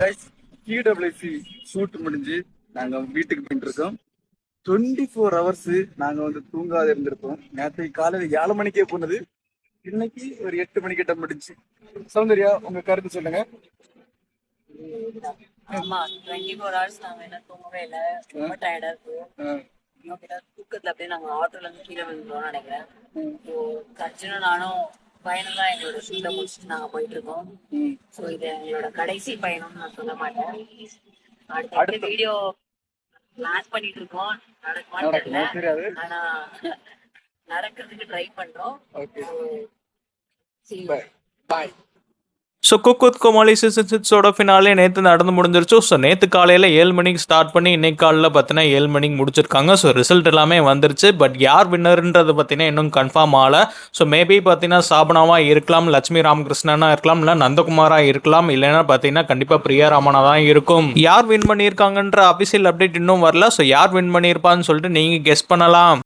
Guys, QWC shoot முடிஞ்சு நாங்க வீட்டுக்கு போயிட்டு இருக்கோம். 24 ஹவர்ஸ் நாங்க தூங்காத இருந்திருக்கோம். நேற்று காலையில 7 மணிக்கே போனது, இன்னைக்கு ஒரு 8 மணிக்கிட்ட முடிஞ்சு. சௌந்தர்யா, உங்க கருத்து சொல்லுங்க. ஆமா, 24 ஹவர்ஸ் நாங்க என்ன தூங்கவே இல்லை. ரொம்ப டயர்டா இருக்கு. தூக்கத்துல அப்படியே நாங்க ஆட்டோல இருந்து கீழே விழுந்தோம்னு நினைக்கிறேன். அர்ஜுனும் நானும் பயணம் தான் எங்களோட ஷூட்டை முடிச்சுட்டு நாங்க போயிட்டு இருக்கோம். ஸோ இது எங்களோட கடைசி பயணம்னு நான் சொல்ல மாட்டேன். அடுத்த வீடியோ பிளான் பண்ணிட்டு இருக்கோம். நடக்குமான்னு தெரியல, ஆனா நடக்கிறதுக்கு ட்ரை பண்றோம். Bye. So cook with Comali season 6ஓட ஃபினாலே நேற்று நடந்து முடிஞ்சிருச்சு. ஸோ நேற்று காலையில் 7 மணிக்கு ஸ்டார்ட் பண்ணி இன்னைக்கு காலையில் பார்த்தீங்கன்னா 7 மணிக்கு முடிச்சிருக்காங்க. ஸோ ரிசல்ட் எல்லாமே வந்துருச்சு. பட் யார் வின்னர்ன்றது பார்த்தீங்கன்னா இன்னும் கன்ஃபார்ம் ஆகலை. ஸோ மேபி பார்த்தீங்கன்னா சாபனாவாக இருக்கலாம், லட்சுமி ராமகிருஷ்ணனா இருக்கலாம், இல்லை நந்தகுமாராக இருக்கலாம், இல்லைன்னா பார்த்தீங்கன்னா கண்டிப்பாக பிரியா ராமனா தான் இருக்கும். யார் வின் பண்ணியிருக்காங்கன்ற அபிஷியல் அப்டேட் இன்னும் வரல. ஸோ யார் வின் பண்ணியிருப்பான்னு சொல்லிட்டு நீங்கள் கெஸ் பண்ணலாம்.